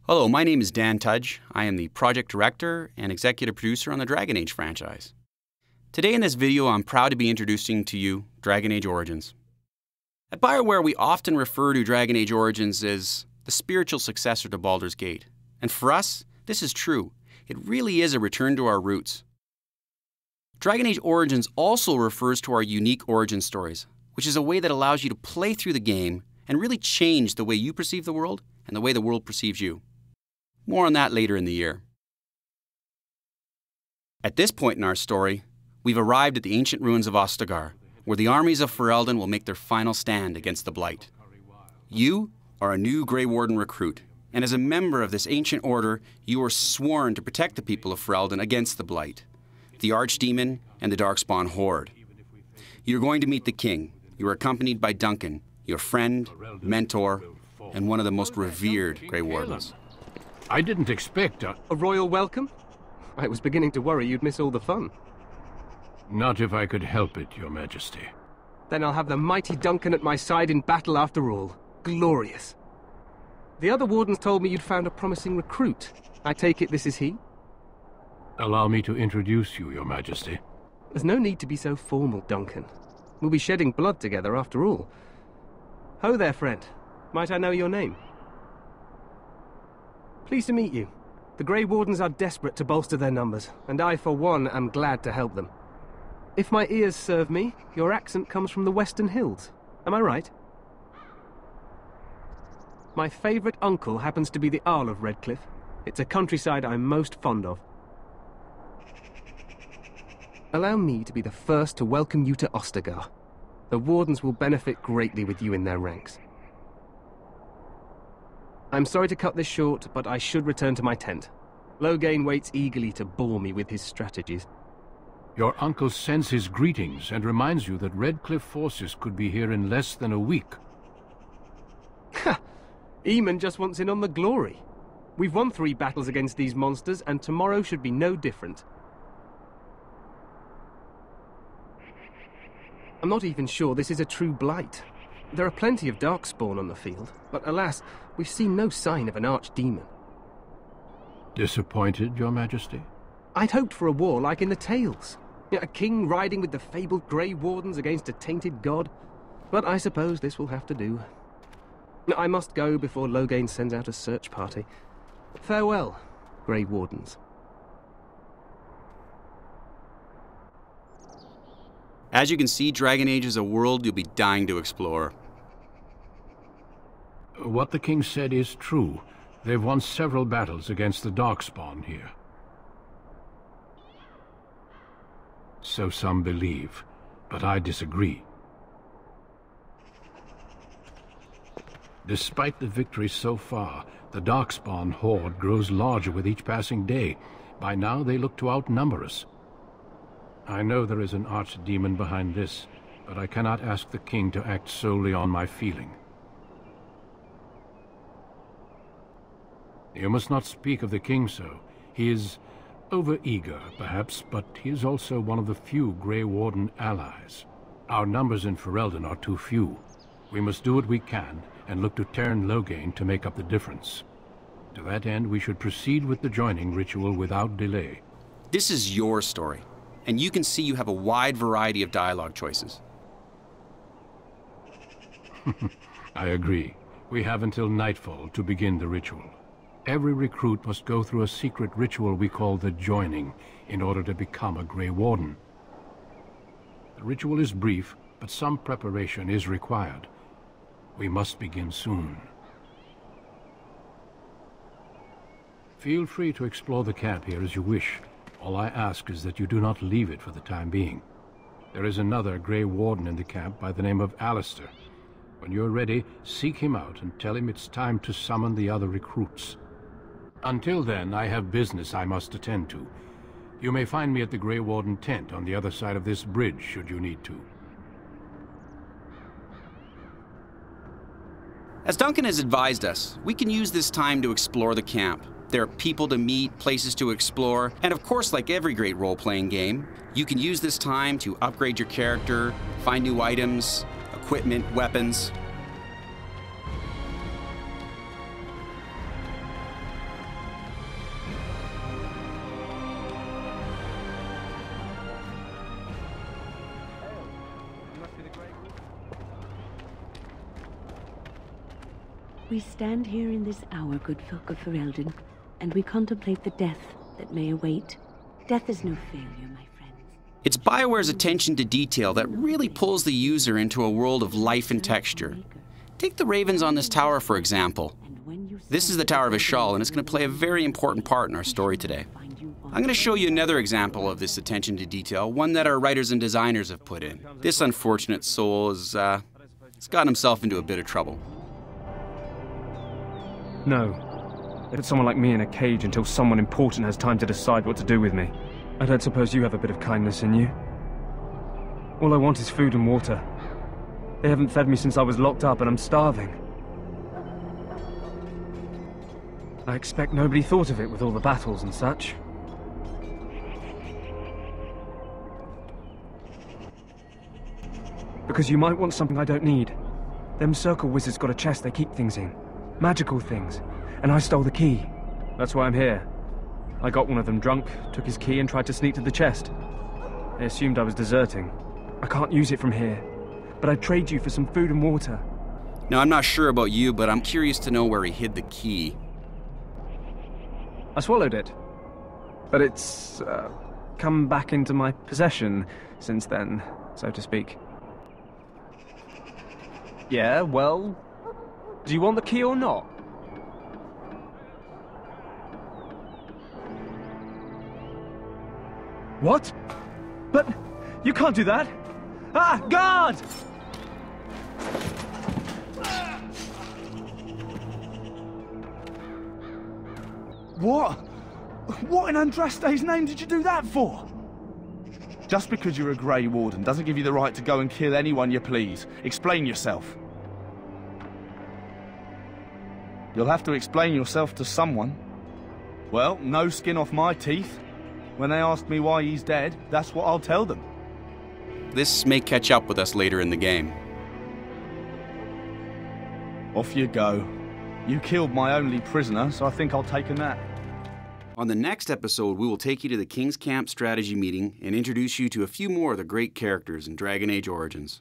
Hello, my name is Dan Tudge. I am the project director and executive producer on the Dragon Age franchise. Today in this video, I'm proud to be introducing to you Dragon Age Origins. At BioWare, we often refer to Dragon Age Origins as the spiritual successor to Baldur's Gate. And for us, this is true. It really is a return to our roots. Dragon Age Origins also refers to our unique origin stories, which is a way that allows you to play through the game and really change the way you perceive the world and the way the world perceives you. More on that later in the year. At this point in our story, we've arrived at the ancient ruins of Ostagar, where the armies of Ferelden will make their final stand against the Blight. You are a new Grey Warden recruit, and as a member of this ancient order, you are sworn to protect the people of Ferelden against the Blight, the Archdemon, and the Darkspawn Horde. You're going to meet the King. You are accompanied by Duncan, your friend, mentor, and one of the most revered Grey Wardens. I didn't expect a royal welcome? I was beginning to worry you'd miss all the fun. Not if I could help it, Your Majesty. Then I'll have the mighty Duncan at my side in battle after all. Glorious. The other wardens told me you'd found a promising recruit. I take it this is he? Allow me to introduce you, Your Majesty. There's no need to be so formal, Duncan. We'll be shedding blood together after all. Ho there, friend. Might I know your name? Pleased to meet you. The Grey Wardens are desperate to bolster their numbers, and I, for one, am glad to help them. If my ears serve me, your accent comes from the Western Hills. Am I right? My favourite uncle happens to be the Isle of Redcliffe. It's a countryside I'm most fond of. Allow me to be the first to welcome you to Ostagar. The Wardens will benefit greatly with you in their ranks. I'm sorry to cut this short, but I should return to my tent. Loghain waits eagerly to bore me with his strategies. Your uncle sends his greetings and reminds you that Redcliffe forces could be here in less than a week. Ha! Eamon just wants in on the glory. We've won 3 battles against these monsters, and tomorrow should be no different. I'm not even sure this is a true Blight. There are plenty of Darkspawn on the field, but alas, we've seen no sign of an Archdemon. Disappointed, Your Majesty? I'd hoped for a war like in the tales. A king riding with the fabled Grey Wardens against a tainted god. But I suppose this will have to do. I must go before Loghain sends out a search party. Farewell, Grey Wardens. As you can see, Dragon Age is a world you'll be dying to explore. What the king said is true. They've won several battles against the Darkspawn here. So some believe, but I disagree. Despite the victory so far, the Darkspawn horde grows larger with each passing day. By now they look to outnumber us. I know there is an archdemon behind this, but I cannot ask the king to act solely on my feeling. You must not speak of the king so. He is over-eager, perhaps, but he is also one of the few Grey Warden allies. Our numbers in Ferelden are too few. We must do what we can and look to Teyrn Loghain to make up the difference. To that end, we should proceed with the joining ritual without delay. This is your story, and you can see you have a wide variety of dialogue choices. I agree. We have until nightfall to begin the ritual. Every recruit must go through a secret ritual we call the Joining in order to become a Grey Warden. The ritual is brief, but some preparation is required. We must begin soon. Feel free to explore the camp here as you wish. All I ask is that you do not leave it for the time being. There is another Grey Warden in the camp by the name of Alistair. When you're ready, seek him out and tell him it's time to summon the other recruits. Until then, I have business I must attend to. You may find me at the Grey Warden tent on the other side of this bridge, should you need to. As Duncan has advised us, we can use this time to explore the camp. There are people to meet, places to explore, and of course, like every great role-playing game, you can use this time to upgrade your character, find new items, equipment, weapons. We stand here in this hour, good folk of Ferelden, and we contemplate the death that may await. Death is no failure, my friends. It's BioWare's attention to detail that really pulls the user into a world of life and texture. Take the ravens on this tower, for example. This is the Tower of Ishal, and it's going to play a very important part in our story today. I'm going to show you another example of this attention to detail, one that our writers and designers have put in. This unfortunate soul has gotten himself into a bit of trouble. No. They put someone like me in a cage until someone important has time to decide what to do with me. I don't suppose you have a bit of kindness in you. All I want is food and water. They haven't fed me since I was locked up and I'm starving. I expect nobody thought of it with all the battles and such. Because you might want something I don't need. Them circle wizards got a chest they keep things in. Magical things. And I stole the key. That's why I'm here. I got one of them drunk, took his key and tried to sneak to the chest. They assumed I was deserting. I can't use it from here. But I'd trade you for some food and water. Now, I'm not sure about you, but I'm curious to know where he hid the key. I swallowed it. But it's come back into my possession since then, so to speak. Yeah, well, do you want the key or not? What? But you can't do that! Ah, guard! What? What in Andraste's name did you do that for? Just because you're a Grey Warden doesn't give you the right to go and kill anyone you please. Explain yourself. You'll have to explain yourself to someone. Well, no skin off my teeth. When they ask me why he's dead, that's what I'll tell them. This may catch up with us later in the game. Off you go. You killed my only prisoner, so I think I'll take a nap. On the next episode, we will take you to the King's Camp strategy meeting and introduce you to a few more of the great characters in Dragon Age Origins.